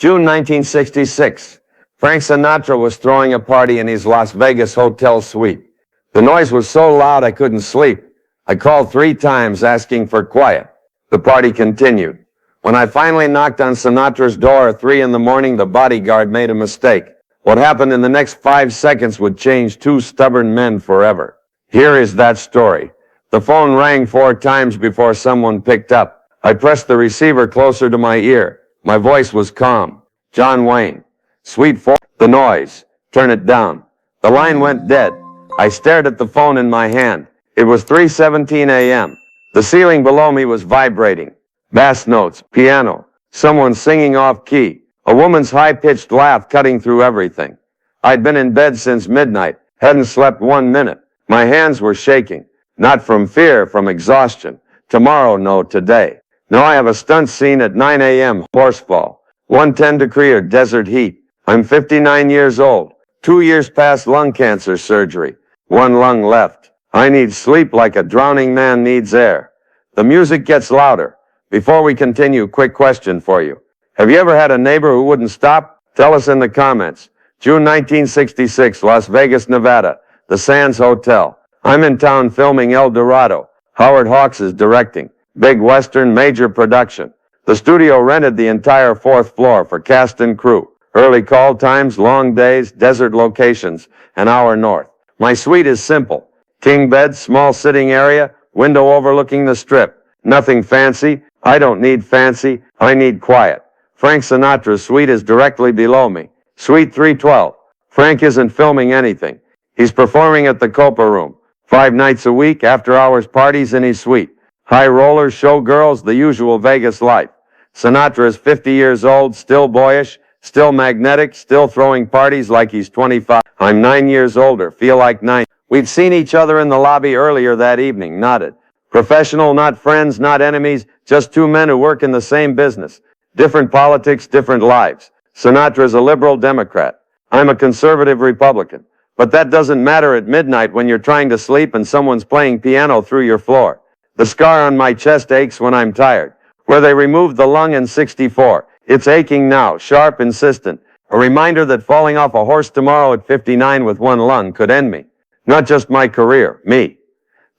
June 1966. Frank Sinatra was throwing a party in his Las Vegas hotel suite. The noise was so loud I couldn't sleep. I called 3 times asking for quiet. The party continued. When I finally knocked on Sinatra's door at 3 in the morning, the bodyguard made a mistake. What happened in the next 5 seconds would change 2 stubborn men forever. Here is that story. The phone rang 4 times before someone picked up. I pressed the receiver closer to my ear. My voice was calm. John Wayne. Suite 4. The noise. Turn it down. The line went dead. I stared at the phone in my hand. It was 3:17 a.m. The ceiling below me was vibrating. Bass notes, piano, someone singing off key, a woman's high-pitched laugh cutting through everything. I'd been in bed since midnight, hadn't slept 1 minute. My hands were shaking. Not from fear, from exhaustion. Tomorrow, no, today. No, I have a stunt scene at 9 a.m., horsefall. 110-degree or desert heat. I'm 59 years old. 2 years past lung cancer surgery. 1 lung left. I need sleep like a drowning man needs air. The music gets louder. Before we continue, quick question for you. Have you ever had a neighbor who wouldn't stop? Tell us in the comments. June 1966, Las Vegas, Nevada. The Sands Hotel. I'm in town filming El Dorado. Howard Hawks is directing. Big Western, major production. The studio rented the entire 4th floor for cast and crew. Early call times, long days, desert locations, an hour north. My suite is simple. King bed, small sitting area, window overlooking the strip. Nothing fancy. I don't need fancy. I need quiet. Frank Sinatra's suite is directly below me. Suite 312. Frank isn't filming anything. He's performing at the Copa Room. 5 nights a week, after-hours parties in his suite. High rollers, showgirls, the usual Vegas life. Sinatra is 50 years old, still boyish, still magnetic, still throwing parties like he's 25. I'm 9 years older, feel like 9. We'd seen each other in the lobby earlier that evening, nodded. Professional, not friends, not enemies, just 2 men who work in the same business. Different politics, different lives. Sinatra's a liberal Democrat. I'm a conservative Republican. But that doesn't matter at midnight when you're trying to sleep and someone's playing piano through your floor. The scar on my chest aches when I'm tired. Where they removed the lung in '64. It's aching now, sharp, insistent. A reminder that falling off a horse tomorrow at 59 with 1 lung could end me. Not just my career, me.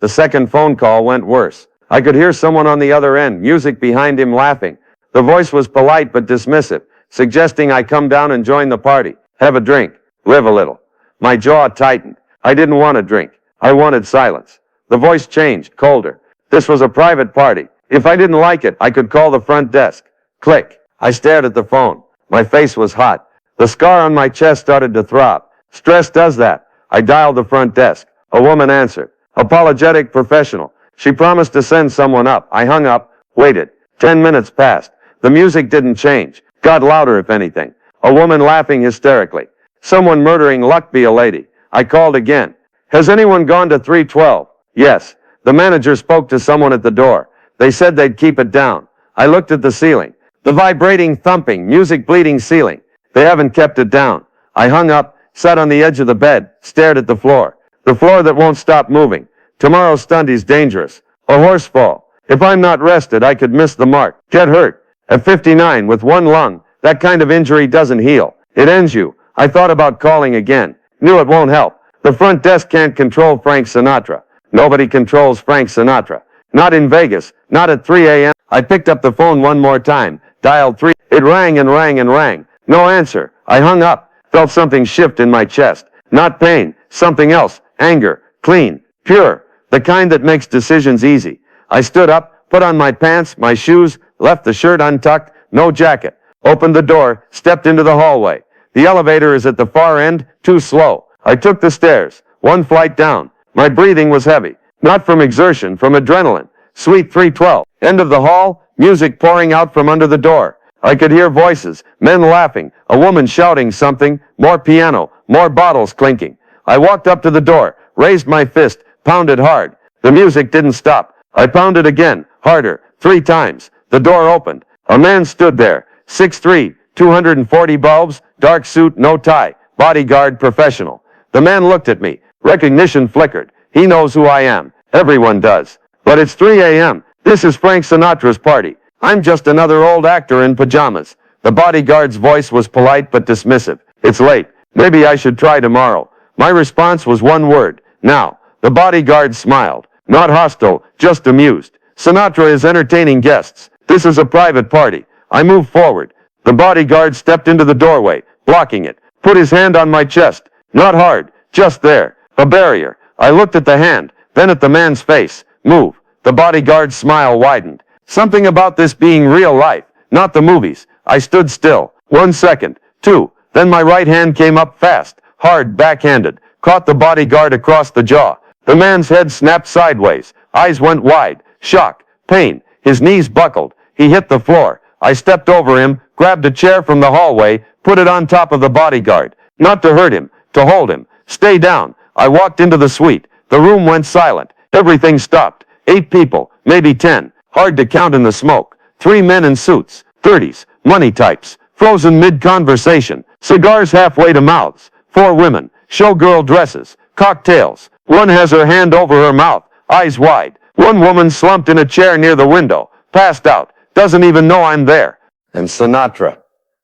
The second phone call went worse. I could hear someone on the other end, music behind him laughing. The voice was polite but dismissive, suggesting I come down and join the party. Have a drink. Live a little. My jaw tightened. I didn't want a drink. I wanted silence. The voice changed, colder. This was a private party. If I didn't like it, I could call the front desk. Click. I stared at the phone. My face was hot. The scar on my chest started to throb. Stress does that. I dialed the front desk. A woman answered. Apologetic, professional. She promised to send someone up. I hung up, waited. 10 minutes passed. The music didn't change. Got louder, if anything. A woman laughing hysterically. Someone murdering luck, be a lady. I called again. Has anyone gone to 312? Yes. The manager spoke to someone at the door. They said they'd keep it down. I looked at the ceiling. The vibrating, thumping, music bleeding ceiling. They haven't kept it down. I hung up, sat on the edge of the bed, stared at the floor. The floor that won't stop moving. Tomorrow's stunt is dangerous. A horse fall. If I'm not rested, I could miss the mark. Get hurt. At 59, with 1 lung, that kind of injury doesn't heal. It ends you. I thought about calling again. Knew it won't help. The front desk can't control Frank Sinatra. Nobody controls Frank Sinatra. Not in Vegas. Not at 3 a.m. I picked up the phone 1 more time. Dialed 3. It rang and rang and rang. No answer. I hung up. Felt something shift in my chest. Not pain. Something else. Anger. Clean. Pure. The kind that makes decisions easy. I stood up, put on my pants, my shoes, left the shirt untucked, no jacket. Opened the door, stepped into the hallway. The elevator is at the far end, too slow. I took the stairs. 1 flight down. My breathing was heavy. Not from exertion, from adrenaline. Suite 312. End of the hall, music pouring out from under the door. I could hear voices, men laughing, a woman shouting something, more piano, more bottles clinking. I walked up to the door, raised my fist, pounded hard. The music didn't stop. I pounded again, harder, 3 times. The door opened. A man stood there, 6'3", 240 bulbs, dark suit, no tie, bodyguard, professional. The man looked at me. Recognition flickered. He knows who I am. Everyone does. But it's 3 a.m. This is Frank Sinatra's party. I'm just another old actor in pajamas. The bodyguard's voice was polite but dismissive. It's late. Maybe I should try tomorrow. My response was one word. Now. The bodyguard smiled. Not hostile, just amused. Sinatra is entertaining guests. This is a private party. I moved forward. The bodyguard stepped into the doorway, blocking it. Put his hand on my chest. Not hard, just there. A barrier. I looked at the hand, then at the man's face. Move. The bodyguard's smile widened. Something about this being real life, not the movies. I stood still. 1 second. 2. Then my right hand came up fast, hard, backhanded. Caught the bodyguard across the jaw. The man's head snapped sideways. Eyes went wide. Shock. Pain. His knees buckled. He hit the floor. I stepped over him, grabbed a chair from the hallway, put it on top of the bodyguard. Not to hurt him, to hold him. Stay down. I walked into the suite. The room went silent. Everything stopped. 8 people, maybe 10. Hard to count in the smoke. 3 men in suits. 30s. Money types. Frozen mid-conversation. Cigars halfway to mouths. 4 women. Showgirl dresses. Cocktails. One has her hand over her mouth. Eyes wide. One woman slumped in a chair near the window. Passed out. Doesn't even know I'm there. And Sinatra,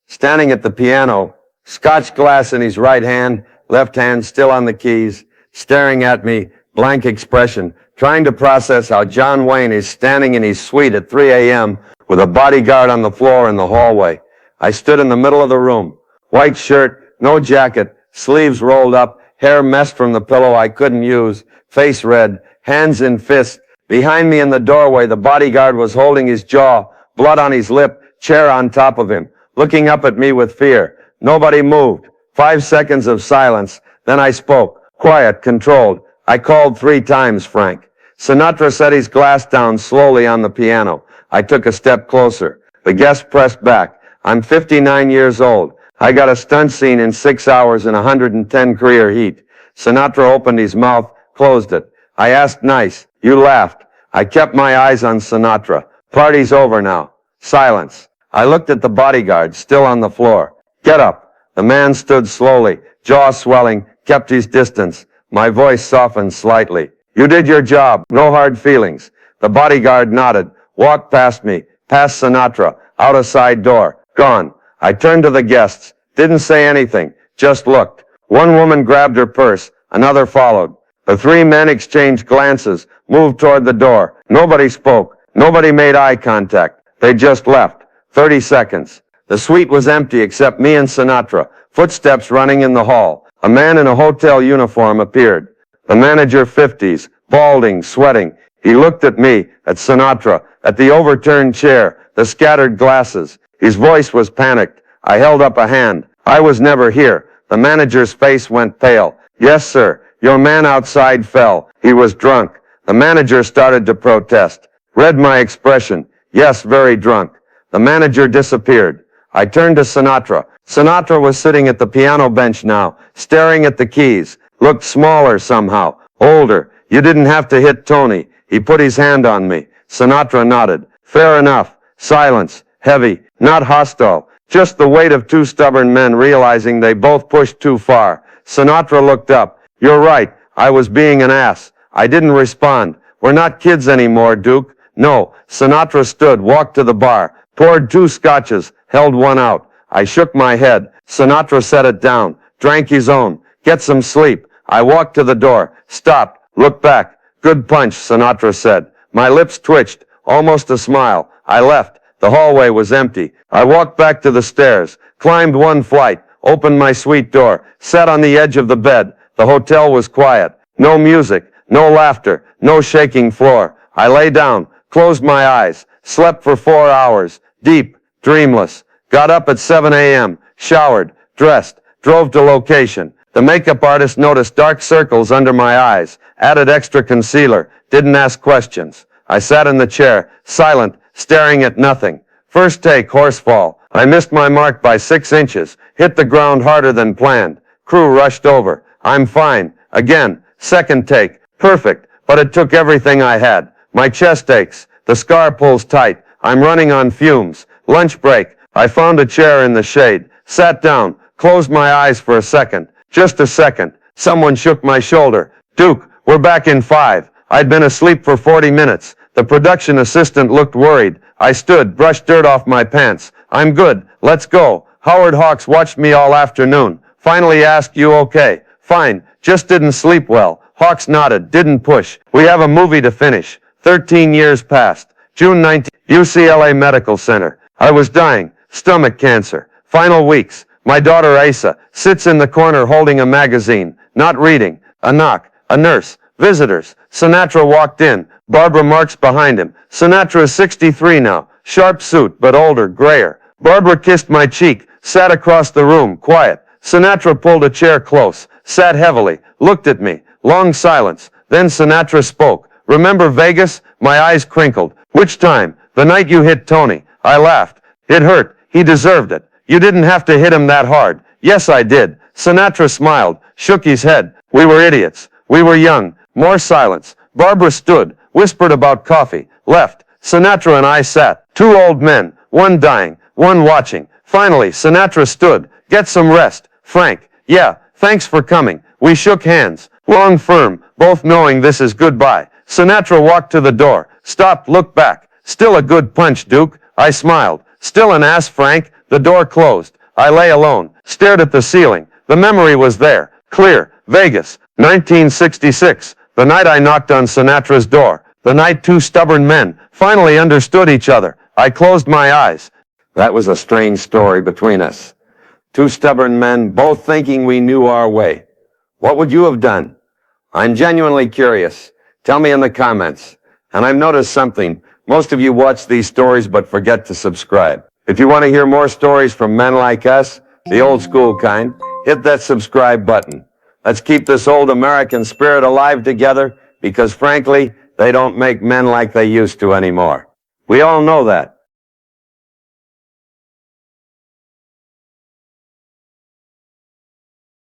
standing at the piano, scotch glass in his right hand, left hand still on the keys, staring at me, blank expression, trying to process how John Wayne is standing in his suite at 3 a.m. with a bodyguard on the floor in the hallway. I stood in the middle of the room. White shirt, no jacket, sleeves rolled up, hair messed from the pillow I couldn't use, face red, hands in fists. Behind me in the doorway, the bodyguard was holding his jaw, blood on his lip, chair on top of him, looking up at me with fear. Nobody moved. 5 seconds of silence. Then I spoke. Quiet, controlled. I called 3 times, Frank. Sinatra set his glass down slowly on the piano. I took a step closer. The guest pressed back. I'm 59 years old. I got a stunt scene in 6 hours in 110 career heat. Sinatra opened his mouth, closed it. I asked nice. You laughed. I kept my eyes on Sinatra. Party's over now. Silence. I looked at the bodyguard, still on the floor. Get up. The man stood slowly, jaw swelling, kept his distance. My voice softened slightly. You did your job. No hard feelings. The bodyguard nodded, walked past me, past Sinatra, out a side door. Gone. I turned to the guests. Didn't say anything. Just looked. One woman grabbed her purse. Another followed. The 3 men exchanged glances, moved toward the door. Nobody spoke. Nobody made eye contact. They just left. 30 seconds. The suite was empty except me and Sinatra. Footsteps running in the hall. A man in a hotel uniform appeared. The manager, 50s, balding, sweating. He looked at me, at Sinatra, at the overturned chair, the scattered glasses. His voice was panicked. I held up a hand. I was never here. The manager's face went pale. Yes, sir. Your man outside fell. He was drunk. The manager started to protest. Read my expression. Yes, very drunk. The manager disappeared. I turned to Sinatra. Sinatra was sitting at the piano bench now, staring at the keys. Looked smaller somehow. Older. You didn't have to hit Tony. He put his hand on me. Sinatra nodded. Fair enough. Silence. Heavy. Not hostile. Just the weight of 2 stubborn men realizing they both pushed too far. Sinatra looked up. You're right. I was being an ass. I didn't respond. We're not kids anymore, Duke. No. Sinatra stood, walked to the bar, poured 2 scotches, held one out. I shook my head. Sinatra set it down, drank his own. Get some sleep. I walked to the door, stopped, looked back. Good punch, Sinatra said. My lips twitched, almost a smile. I left. The hallway was empty. I walked back to the stairs, climbed 1 flight, opened my suite door, sat on the edge of the bed. The hotel was quiet. No music, no laughter, no shaking floor. I lay down, closed my eyes, slept for 4 hours, deep, dreamless. Got up at 7 a.m., showered, dressed, drove to location. The makeup artist noticed dark circles under my eyes, added extra concealer, didn't ask questions. I sat in the chair, silent, staring at nothing. First take, horse fall. I missed my mark by 6 inches, hit the ground harder than planned. Crew rushed over. I'm fine. Again, second take. Perfect. But it took everything I had. My chest aches. The scar pulls tight. I'm running on fumes. Lunch break. I found a chair in the shade. Sat down. Closed my eyes for a second. Just a second. Someone shook my shoulder. Duke, we're back in 5. I'd been asleep for 40 minutes. The production assistant looked worried. I stood, brushed dirt off my pants. I'm good. Let's go. Howard Hawks watched me all afternoon. Finally asked, you okay? Fine. Just didn't sleep well. Hawks nodded. Didn't push. We have a movie to finish. 13 years passed. June 19th. UCLA Medical Center. I was dying. Stomach cancer. Final weeks. My daughter Asa sits in the corner holding a magazine. Not reading. A knock. A nurse. Visitors. Sinatra walked in. Barbara Marx behind him. Sinatra is 63 now. Sharp suit, but older, grayer. Barbara kissed my cheek, sat across the room, quiet. Sinatra pulled a chair close, sat heavily, looked at me. Long silence. Then Sinatra spoke. Remember Vegas? My eyes crinkled. Which time? The night you hit Tony. I laughed. It hurt. He deserved it. You didn't have to hit him that hard. Yes, I did. Sinatra smiled, shook his head. We were idiots. We were young. More silence. Barbara stood, whispered about coffee, left. Sinatra and I sat. Two old men, one dying, one watching. Finally, Sinatra stood. Get some rest. Frank. Yeah, thanks for coming. We shook hands. Long, firm, both knowing this is goodbye. Sinatra walked to the door, stopped, looked back. Still a good punch, Duke. I smiled. Still an ass, Frank. The door closed. I lay alone, stared at the ceiling. The memory was there. Clear. Vegas. 1966. The night I knocked on Sinatra's door. The night two stubborn men finally understood each other. I closed my eyes. That was a strange story between us. Two stubborn men, both thinking we knew our way. What would you have done? I'm genuinely curious. Tell me in the comments. And I've noticed something. Most of you watch these stories but forget to subscribe. If you want to hear more stories from men like us, the old school kind, hit that subscribe button. Let's keep this old American spirit alive together because frankly, they don't make men like they used to anymore. We all know that.